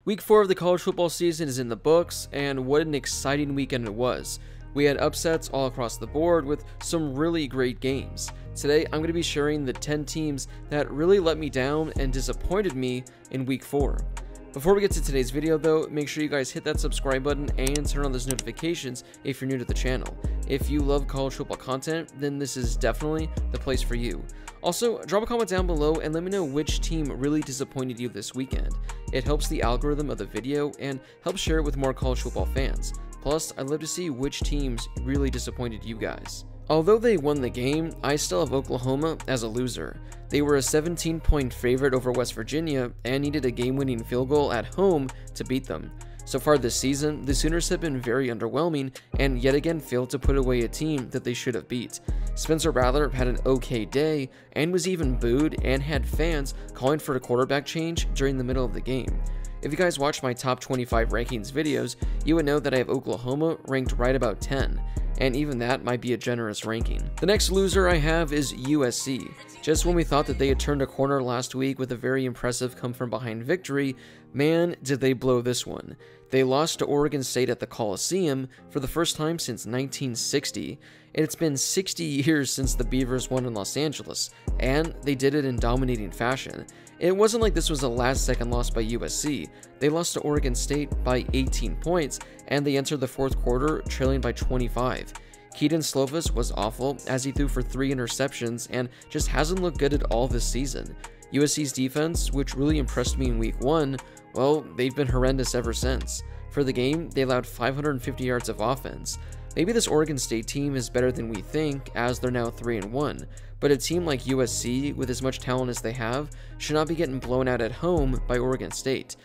Week 4 of the college football season is in the books, and what an exciting weekend it was. We had upsets all across the board with some really great games. Today, I'm going to be sharing the 10 teams that really let me down and disappointed me in Week 4. Before we get to today's video though, make sure you guys hit that subscribe button and turn on those notifications if you're new to the channel. If you love college football content, then this is definitely the place for you. Also, drop a comment down below and let me know which team really disappointed you this weekend. It helps the algorithm of the video and helps share it with more college football fans. Plus, I'd love to see which teams really disappointed you guys. Although they won the game, I still have Oklahoma as a loser. They were a 17-point favorite over West Virginia and needed a game-winning field goal at home to beat them. So far this season, the Sooners have been very underwhelming and yet again failed to put away a team that they should have beat. Spencer Rattler had an okay day and was even booed and had fans calling for a quarterback change during the middle of the game. If you guys watch my top 25 rankings videos, you would know that I have Oklahoma ranked right about 10, and even that might be a generous ranking. The next loser I have is USC. Just when we thought that they had turned a corner last week with a very impressive come-from-behind victory, man, did they blow this one. They lost to Oregon State at the Coliseum for the first time since 1960, and it's been 60 years since the Beavers won in Los Angeles, and they did it in dominating fashion. It wasn't like this was a last-second loss by USC. They lost to Oregon State by 18 points, and they entered the fourth quarter trailing by 25. Keaton Slovis was awful as he threw for 3 interceptions and just hasn't looked good at all this season. USC's defense, which really impressed me in week 1, well, they've been horrendous ever since. For the game, they allowed 550 yards of offense. Maybe this Oregon State team is better than we think, as they're now 3-1, but a team like USC, with as much talent as they have, should not be getting blown out at home by Oregon State.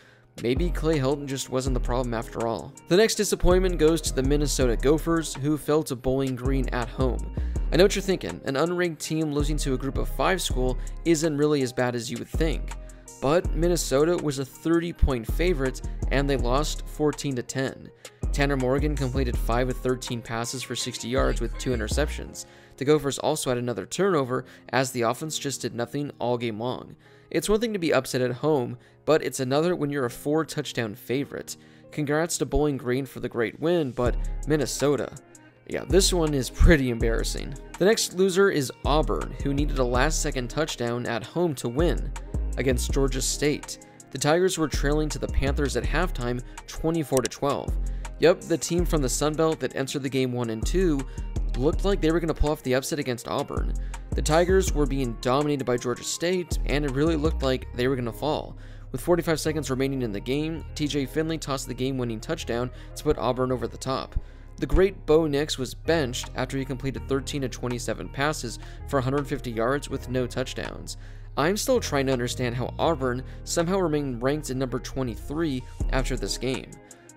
Maybe Clay Helton just wasn't the problem after all. The next disappointment goes to the Minnesota Gophers, who fell to Bowling Green at home. I know what you're thinking, an unranked team losing to a group of 5 school isn't really as bad as you would think. But Minnesota was a 30-point favorite, and they lost 14-10. Tanner Morgan completed 5 of 13 passes for 60 yards with 2 interceptions. The Gophers also had another turnover, as the offense just did nothing all game long. It's one thing to be upset at home, but it's another when you're a 4-touchdown favorite. Congrats to Bowling Green for the great win, but Minnesota, yeah, this one is pretty embarrassing. The next loser is Auburn, who needed a last-second touchdown at home to win against Georgia State. The Tigers were trailing to the Panthers at halftime 24-12. Yep, the team from the Sun Belt that entered the game 1-2 looked like they were going to pull off the upset against Auburn. The Tigers were being dominated by Georgia State, and it really looked like they were going to fall. With 45 seconds remaining in the game, TJ Finley tossed the game-winning touchdown to put Auburn over the top. The great Bo Nix was benched after he completed 13 of 27 passes for 150 yards with no touchdowns. I'm still trying to understand how Auburn somehow remained ranked at number 23 after this game.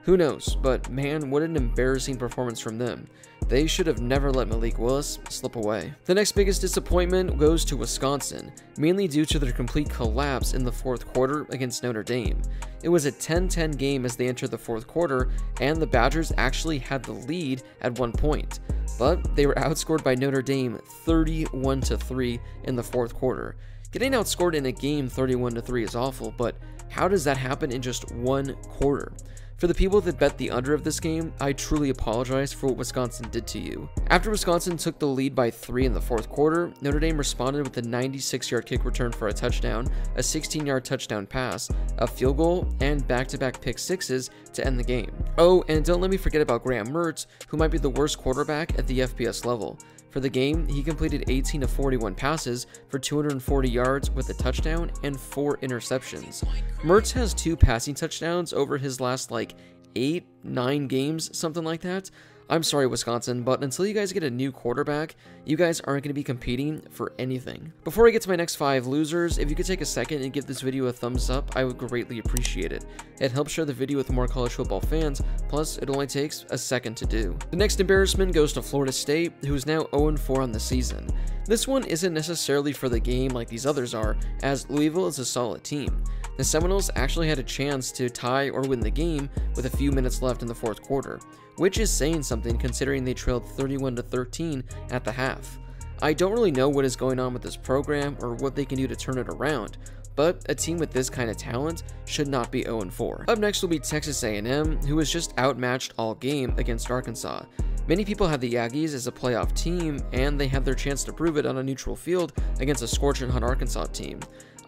Who knows, but man, what an embarrassing performance from them. They should have never let Malik Willis slip away. The next biggest disappointment goes to Wisconsin, mainly due to their complete collapse in the fourth quarter against Notre Dame. It was a 10-10 game as they entered the fourth quarter, and the Badgers actually had the lead at one point. But they were outscored by Notre Dame 31-3 in the fourth quarter. Getting outscored in a game 31-3 is awful, but how does that happen in just one quarter? For the people that bet the under of this game, I truly apologize for what Wisconsin did to you. After Wisconsin took the lead by 3 in the fourth quarter, Notre Dame responded with a 96-yard kick return for a touchdown, a 16-yard touchdown pass, a field goal, and back-to-back pick sixes to end the game. Oh, and don't let me forget about Graham Mertz, who might be the worst quarterback at the FBS level. For the game, he completed 18 of 41 passes for 240 yards with a touchdown and 4 interceptions. Mertz has 2 passing touchdowns over his last 8-9 games, something like that. I'm sorry, Wisconsin, but until you guys get a new quarterback, you guys aren't going to be competing for anything. Before I get to my next 5 losers, if you could take a second and give this video a thumbs up, I would greatly appreciate it. It helps share the video with more college football fans, plus it only takes a second to do. The next embarrassment goes to Florida State, who is now 0-4 on the season. This one isn't necessarily for the game like these others are, as Louisville is a solid team. The Seminoles actually had a chance to tie or win the game with a few minutes left in the fourth quarter, which is saying something considering they trailed 31-13 at the half. I don't really know what is going on with this program or what they can do to turn it around, but a team with this kind of talent should not be 0-4. Up next will be Texas A&M, who was just outmatched all game against Arkansas. Many people have the Aggies as a playoff team, and they had their chance to prove it on a neutral field against a scorching hot Arkansas team.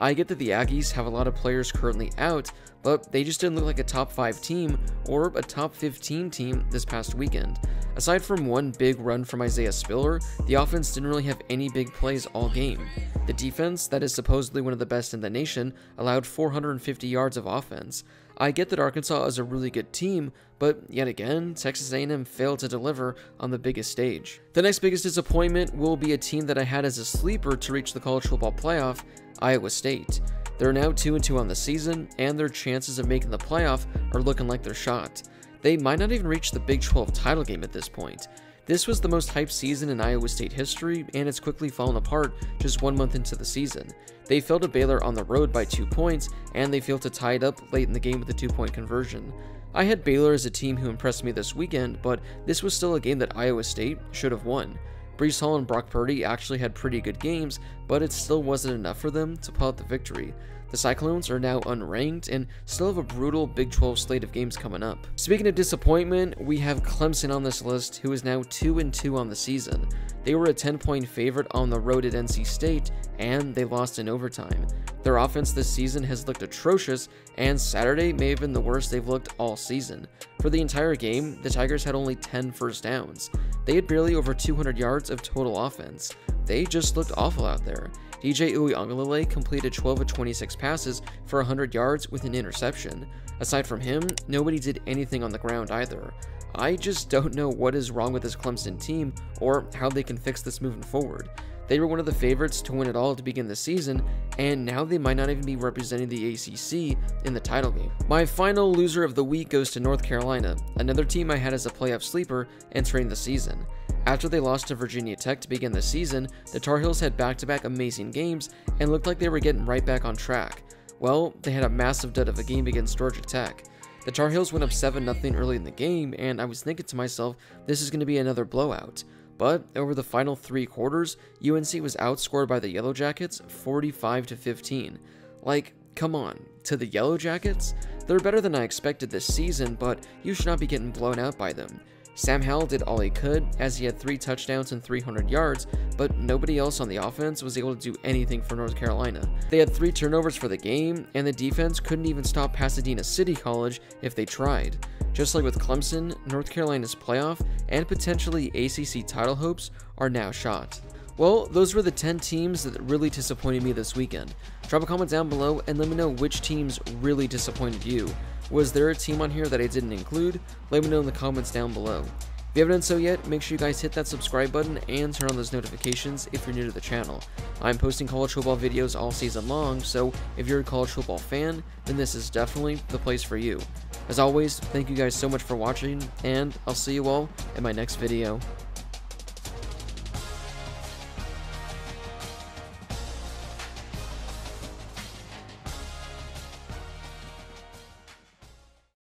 I get that the Aggies have a lot of players currently out, but they just didn't look like a top 5 team or a top 15 team this past weekend. Aside from one big run from Isaiah Spiller, the offense didn't really have any big plays all game. The defense, that is supposedly one of the best in the nation, allowed 450 yards of offense. I get that Arkansas is a really good team, but yet again, Texas A&M failed to deliver on the biggest stage. The next biggest disappointment will be a team that I had as a sleeper to reach the college football playoff, Iowa State. They're now 2-2 on the season, and their chances of making the playoff are looking like they're shot. They might not even reach the Big 12 title game at this point. This was the most hyped season in Iowa State history, and it's quickly fallen apart just 1 month into the season. They fell to Baylor on the road by 2 points, and they failed to tie it up late in the game with a 2-point conversion. I had Baylor as a team who impressed me this weekend, but this was still a game that Iowa State should have won. Breece Hall and Brock Purdy actually had pretty good games, but it still wasn't enough for them to pull out the victory. The Cyclones are now unranked and still have a brutal Big 12 slate of games coming up. Speaking of disappointment, we have Clemson on this list, who is now 2-2 on the season. They were a 10-point favorite on the road at NC State, and they lost in overtime. Their offense this season has looked atrocious, and Saturday may have been the worst they've looked all season. For the entire game, the Tigers had only 10 first downs. They had barely over 200 yards of total offense. They just looked awful out there. DJ Uiagalelei completed 12 of 26 passes for 100 yards with an interception. Aside from him, nobody did anything on the ground either. I just don't know what is wrong with this Clemson team or how they can fix this moving forward. They were one of the favorites to win it all to begin the season, and now they might not even be representing the ACC in the title game. My final loser of the week goes to North Carolina, another team I had as a playoff sleeper entering the season. After they lost to Virginia Tech to begin the season, the Tar Heels had back-to-back amazing games and looked like they were getting right back on track. Well, they had a massive dud of a game against Georgia Tech. The Tar Heels went up 7-0 early in the game, and I was thinking to myself, this is going to be another blowout. But over the final 3 quarters, UNC was outscored by the Yellow Jackets 45-15. Like, come on, to the Yellow Jackets? They're better than I expected this season, but you should not be getting blown out by them. Sam Howell did all he could, as he had 3 touchdowns and 300 yards, but nobody else on the offense was able to do anything for North Carolina. They had 3 turnovers for the game, and the defense couldn't even stop Pasadena City College if they tried. Just like with Clemson, North Carolina's playoff and potentially ACC title hopes are now shot. Well, those were the 10 teams that really disappointed me this weekend. Drop a comment down below and let me know which teams really disappointed you. Was there a team on here that I didn't include? Let me know in the comments down below. If you haven't done so yet, make sure you guys hit that subscribe button and turn on those notifications if you're new to the channel. I'm posting college football videos all season long, so if you're a college football fan, then this is definitely the place for you. As always, thank you guys so much for watching, and I'll see you all in my next video.